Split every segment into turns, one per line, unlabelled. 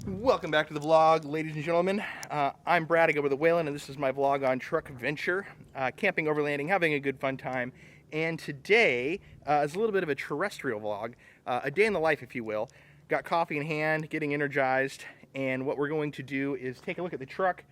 Welcome back to the vlog, ladies and gentlemen. I'm Brad, I go by the Whalen, and this is my vlog on truck adventure, camping, overlanding, having a good fun time. And today is a little bit of a terrestrial vlog, a day in the life, if you will. Got coffee in hand, getting energized, and what we're going to do is take a look at the truck,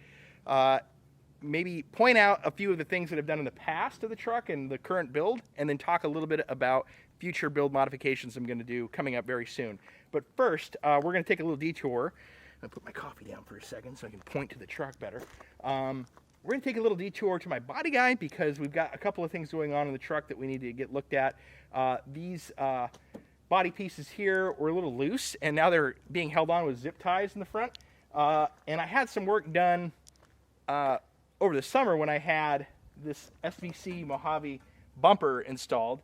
maybe point out a few of the things that I've done in the past of the truck and the current build, and then talk a little bit about future build modifications I'm going to do coming up very soon. But first, we're going to take a little detour. I'm going to put my coffee down for a second so I can point to the truck better. We're going to take a little detour to my body guy because we've got a couple of things going on in the truck that we need to get looked at. These body pieces here were a little loose, and now they're being held on with zip ties in the front. And I had some work done over the summer when I had this SVC Mojave bumper installed.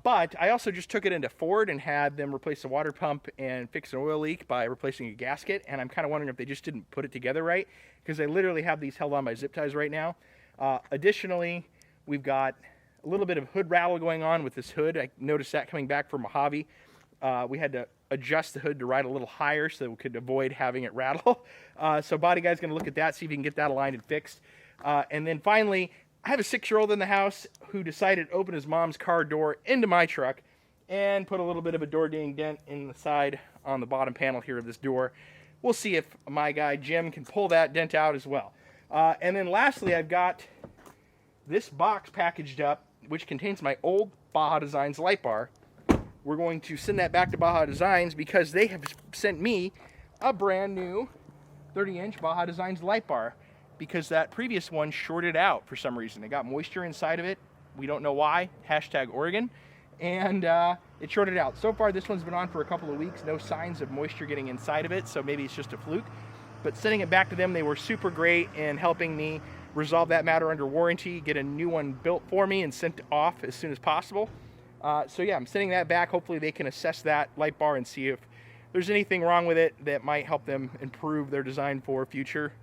But I also just took it into Ford and had them replace the water pump and fix an oil leak by replacing a gasket. And I'm kind of wondering if they just didn't put it together right, because I literally have these held on by zip ties right now. Additionally, we've got a little bit of hood rattle going on with this hood. I noticed that coming back from Mojave. We had to adjust the hood to ride a little higher so that we could avoid having it rattle. So body guy's going to look at that, see if he can get that aligned and fixed. And then finally, I have a 6-year-old in the house who decided to open his mom's car door into my truck and put a little bit of a door ding dent in the side on the bottom panel here of this door. We'll see if my guy Jim can pull that dent out as well. And then lastly, I've got this box packaged up, which contains my old Baja Designs light bar. We're going to send that back to Baja Designs because they have sent me a brand new 30-inch Baja Designs light bar, because that previous one shorted out for some reason. It got moisture inside of it. We don't know why. Hashtag Oregon. And it shorted out. So far, this one's been on for a couple of weeks. No signs of moisture getting inside of it, so maybe it's just a fluke. But sending it back to them, they were super great in helping me resolve that matter under warranty, get a new one built for me and sent off as soon as possible. So yeah, I'm sending that back. Hopefully they can assess that light bar and see if there's anything wrong with it that might help them improve their design for future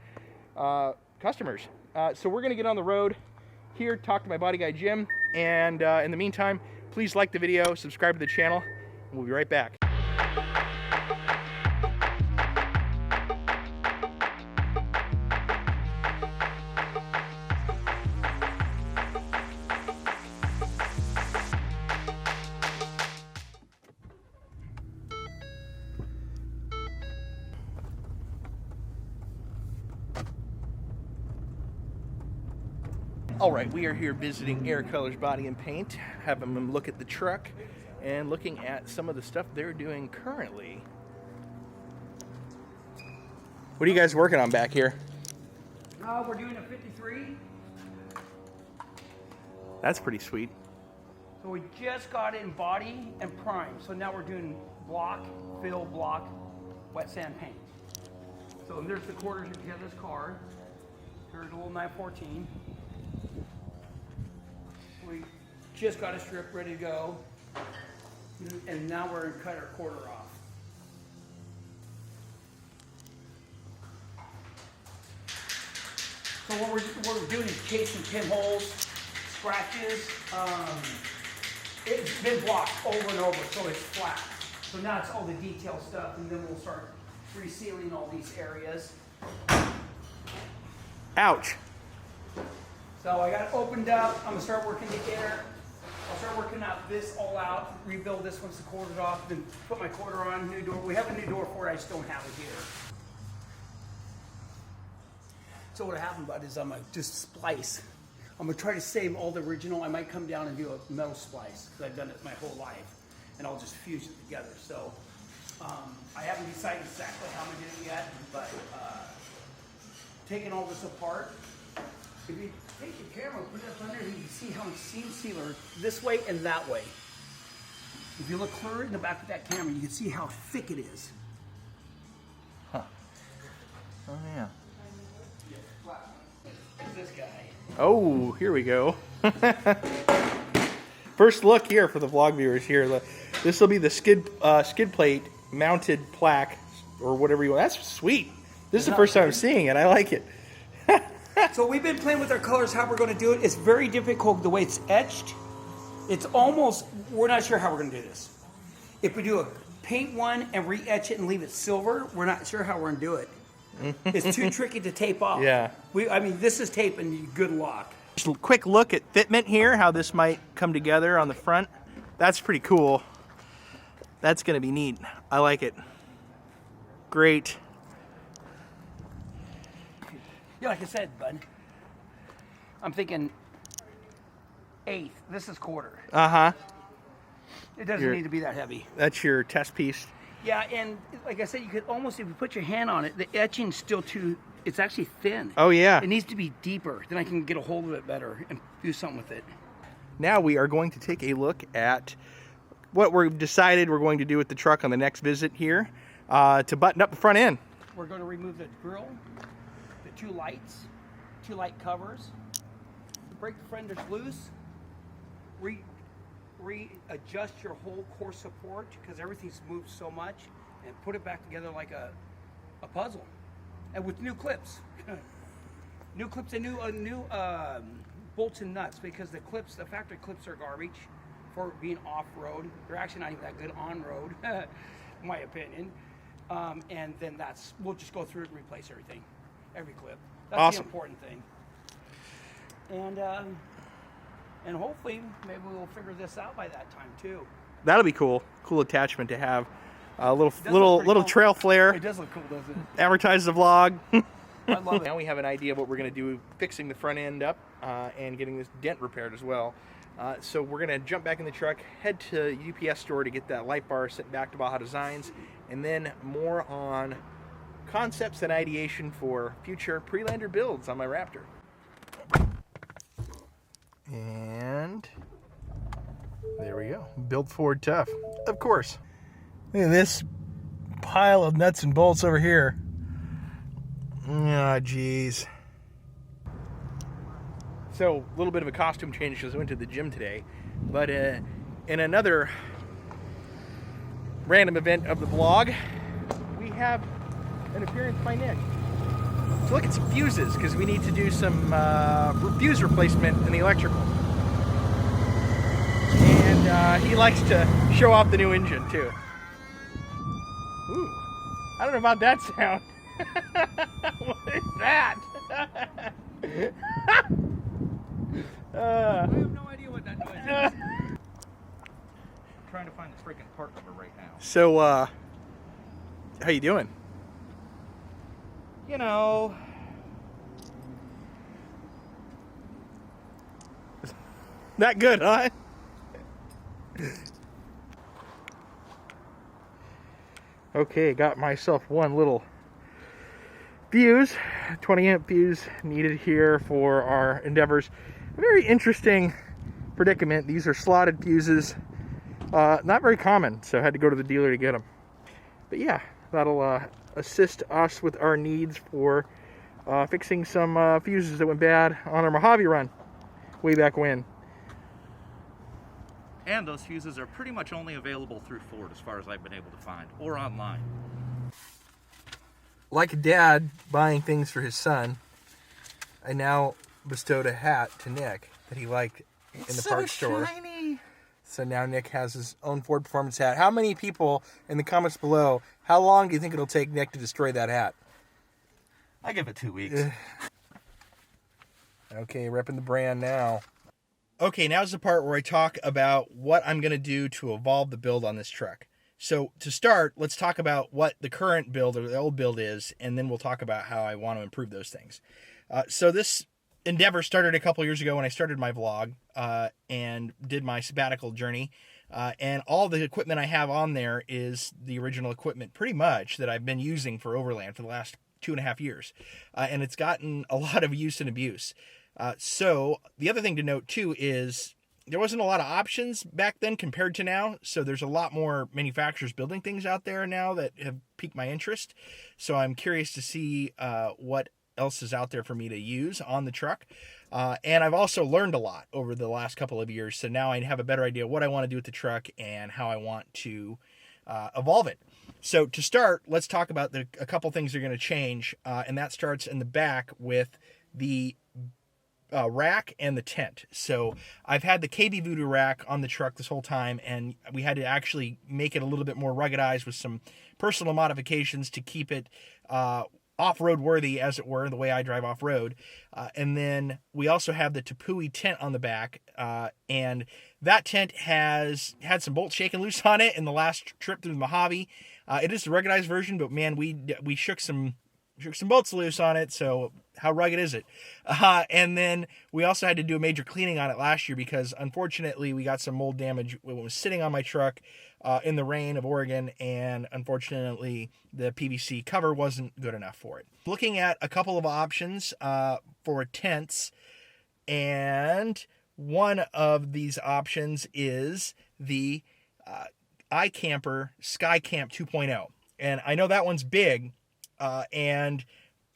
customers. So we're going to get on the road here, talk to my body guy Jim, and in the meantime, please like the video, subscribe to the channel, and we'll be right back. All right, we are here visiting Air Colors Body and Paint, having them look at the truck and looking at some of the stuff they're doing currently. What are you guys working on back here?
We're doing a 53.
That's pretty sweet.
So we just got it in body and prime. So now we're doing block, fill, block, wet sand paint. So there's the quarters if you have this car. Here's a little 914. We just got a strip ready to go, and now we're going to cut our quarter off. So what we're doing is casing pinholes, scratches. It's been blocked over and over, so it's flat. So now it's all the detail stuff, and then we'll start resealing all these areas.
Ouch.
So I got it opened up. I'm gonna start working the air. I'll start working out this all out, rebuild this once the quarter's off, then put my quarter on, new door. We have a new door for it, I just don't have it here. So what happened, bud, is I'm gonna just splice. I'm gonna try to save all the original. I might come down and do a metal splice, because I've done it my whole life, and I'll just fuse it together. So I haven't decided exactly how I'm gonna do it yet, but taking all this apart, if you take your camera, put it up under, you can see how it's seam sealer this way and that way. If you look clear in the back of that camera, you can see how thick it is.
Huh. Oh yeah.
This guy.
Oh, here we go. First look here for the vlog viewers here. This will be the skid plate mounted plaque or whatever you want. That's sweet. This is the first time I'm seeing it. I like it.
So we've been playing with our colors, how we're going to do it. It's very difficult the way it's etched. It's almost, we're not sure how we're going to do this. If we do a paint one and re-etch it and leave it silver. We're not sure how we're gonna do it. It's too tricky to tape off.
Yeah.
I mean, this is tape and good luck.
Just a quick look at fitment here, how this might come together on the front. That's pretty cool. That's gonna be neat. I like it. Great.
Yeah, like I said, bud. I'm thinking eighth. This is quarter.
Uh-huh.
It doesn't need to be that heavy.
That's your test piece.
Yeah, and like I said, you could almost, if you put your hand on it, the etching's still too, it's actually thin.
Oh, yeah.
It needs to be deeper. Then I can get a hold of it better and do something with it.
Now we are going to take a look at what we've decided we're going to do with the truck on the next visit here to button up the front end.
We're going to remove the grill, the two lights, two light covers, break the fenders loose, readjust your whole core support because everything's moved so much, and put it back together like a puzzle, and with new clips. New clips and new bolts and nuts, because the factory clips are garbage for being off-road. They're actually not even that good on-road, in my opinion. And then we'll just go through it and replace everything, every clip. That's
awesome.
The important thing. And hopefully, maybe we'll figure this out by that time too.
That'll be cool. Cool attachment to have. A little
cool.
trail flare.
It does look cool, doesn't it?
Advertise the vlog.
I love it.
Now we have an idea of what we're going to do, fixing the front end up and getting this dent repaired as well. So we're going to jump back in the truck, head to UPS store to get that light bar sent back to Baja Designs, and then more on concepts and ideation for future Prelander builds on my Raptor. And there we go. Build Ford tough. Of course. Look at this pile of nuts and bolts over here. Ah, geez. So, a little bit of a costume change because I went to the gym today. But in another random event of the vlog, we have an appearance by Nick. So look at some fuses, because we need to do some fuse replacement in the electrical. And he likes to show off the new engine, too. Ooh, I don't know about that sound. What is that?
I have no idea what that noise is. I'm trying to find the freaking part number right now.
So, how you doing?
You know,
Not good, huh? Okay, got myself one little fuse, 20 amp fuse needed here for our endeavors. A very interesting predicament. These are slotted fuses, not very common, so I had to go to the dealer to get them. But yeah, that'll assist us with our needs for fixing some fuses that went bad on our Mojave run way back when.
and those fuses are pretty much only available through Ford as far as I've been able to find, or online.
Like a dad buying things for his son, I now bestowed a hat to Nick that he liked in the parts store.
Shiny.
So now Nick has his own Ford Performance hat. How many people in the comments below, how long do you think it'll take Nick to destroy that hat?
I give it 2 weeks.
Okay, repping the brand now. Okay, now's the part where I talk about what I'm going to do to evolve the build on this truck. So to start, let's talk about what the current build or the old build is, and then we'll talk about how I want to improve those things. So this endeavor started a couple years ago when I started my vlog and did my sabbatical journey. And all the equipment I have on there is the original equipment pretty much that I've been using for Overland for the last 2.5 years. And it's gotten a lot of use and abuse. So the other thing to note too is there wasn't a lot of options back then compared to now. So there's a lot more manufacturers building things out there now that have piqued my interest. So I'm curious to see what else is out there for me to use on the truck. And I've also learned a lot over the last couple of years. So now I have a better idea what I want to do with the truck and how I want to evolve it. So to start, let's talk about a couple things that are going to change. And that starts in the back with the rack and the tent. So I've had the KB Voodoo rack on the truck this whole time, and we had to actually make it a little bit more ruggedized with some personal modifications to keep it off-road worthy, as it were, the way I drive off-road. And then we also have the Tepui tent on the back, and that tent has had some bolts shaken loose on it in the last trip through the Mojave. It is the ruggedized version, but man, we shook some bolts loose on it, so how rugged is it? And then we also had to do a major cleaning on it last year because, unfortunately, we got some mold damage when it was sitting on my truck in the rain of Oregon, and unfortunately, the PVC cover wasn't good enough for it. Looking at a couple of options for tents, and one of these options is the iKamper SkyCamp 2.0. And I know that one's big, and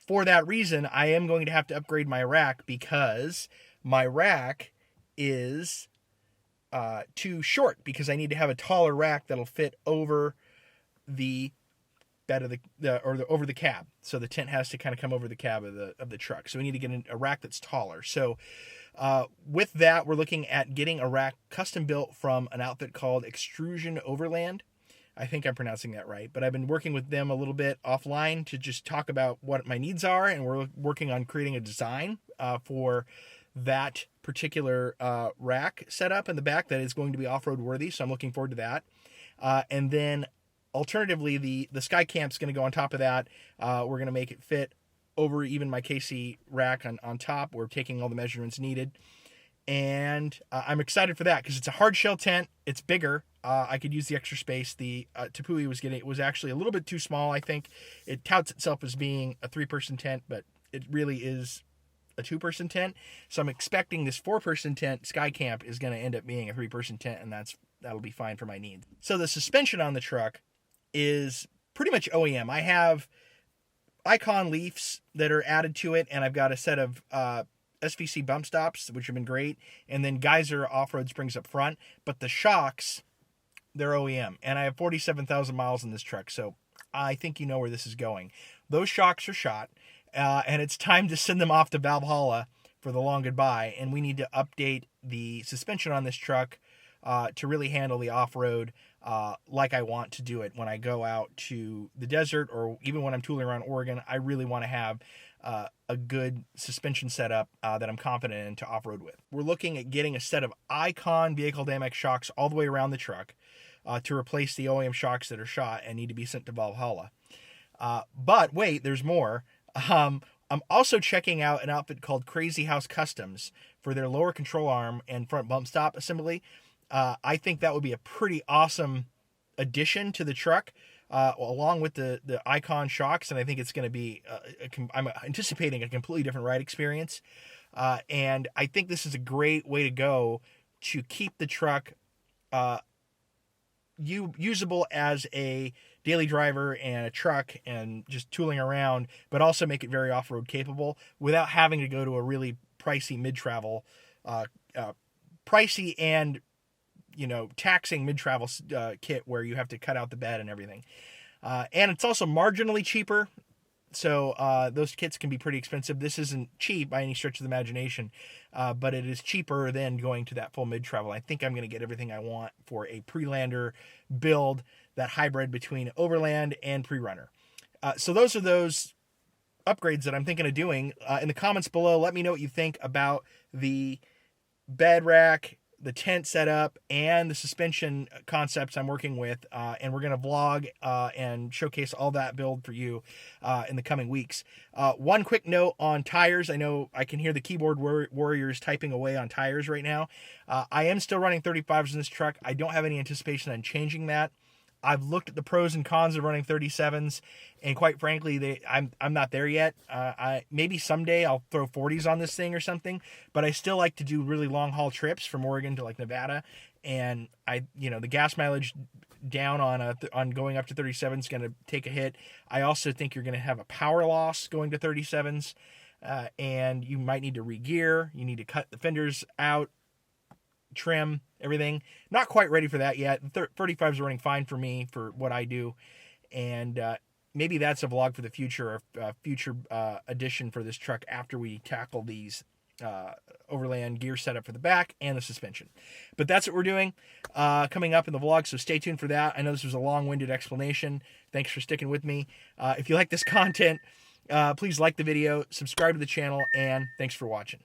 for that reason, I am going to have to upgrade my rack because my rack is too short, because I need to have a taller rack that'll fit over the bed of over the cab. So the tent has to kind of come over the cab of the truck. So we need to get a rack that's taller. So with that, we're looking at getting a rack custom built from an outfit called Xtrusion Overland. I think I'm pronouncing that right, but I've been working with them a little bit offline to just talk about what my needs are, and we're working on creating a design for that particular rack setup in the back that is going to be off-road worthy, so I'm looking forward to that. And then alternatively, the SkyCamp's going to go on top of that. We're going to make it fit over even my KC rack on top. We're taking all the measurements needed. And I'm excited for that because it's a hard shell tent. It's bigger. I could use the extra space. The Tepui was actually a little bit too small, I think. It touts itself as being a 3-person tent, but it really is a 2-person tent. So I'm expecting this 4-person tent, SkyCamp, is going to end up being a 3-person tent, and that'll be fine for my needs. So the suspension on the truck is pretty much OEM. I have Icon leafs that are added to it, and I've got a set of SVC bump stops, which have been great, and then Geyser off-road springs up front. But the shocks, they're OEM, and I have 47,000 miles in this truck, so I think you know where this is going. Those shocks are shot, and it's time to send them off to Valhalla for the long goodbye, and we need to update the suspension on this truck to really handle the off-road like I want to do it when I go out to the desert, or even when I'm tooling around Oregon. I really want to have a good suspension setup that I'm confident in to off-road with. We're looking at getting a set of Icon vehicle dynamic shocks all the way around the truck to replace the OEM shocks that are shot and need to be sent to Valhalla. But wait, there's more. I'm also checking out an outfit called Krazy House Customs for their lower control arm and front bump stop assembly. I think that would be a pretty awesome addition to the truck, along with the Icon shocks, and I think it's going to be, I'm anticipating a completely different ride experience, and I think this is a great way to go to keep the truck usable as a daily driver and a truck and just tooling around, but also make it very off-road capable without having to go to a really pricey mid-travel, pricey and taxing mid-travel kit where you have to cut out the bed and everything. And it's also marginally cheaper, so those kits can be pretty expensive. This isn't cheap by any stretch of the imagination, but it is cheaper than going to that full mid-travel. I think I'm going to get everything I want for a Prelander build, that hybrid between Overland and Pre-Runner. So those are those upgrades that I'm thinking of doing. In the comments below, let me know what you think about the bed rack, the tent setup, and the suspension concepts I'm working with, and we're going to vlog and showcase all that build for you in the coming weeks. One quick note on tires. I know I can hear the keyboard warriors typing away on tires right now. I am still running 35s in this truck. I don't have any anticipation on changing that. I've looked at the pros and cons of running 37s, and quite frankly, I'm not there yet. Maybe someday I'll throw 40s on this thing or something, but I still like to do really long haul trips from Oregon to like Nevada, and the gas mileage down on going up to 37 is going to take a hit. I also think you're going to have a power loss going to 37s, and you might need to re-gear. You need to cut the fenders out, trim everything. Not quite ready for that yet. 35s are running fine for me for what I do, and maybe that's a vlog for the future, or a future addition for this truck after we tackle these Overland gear setup for the back and the suspension. But that's what we're doing coming up in the vlog, so stay tuned for that. I know this was a long-winded explanation. Thanks for sticking with me. If you like this content, please like the video, subscribe to the channel, and thanks for watching.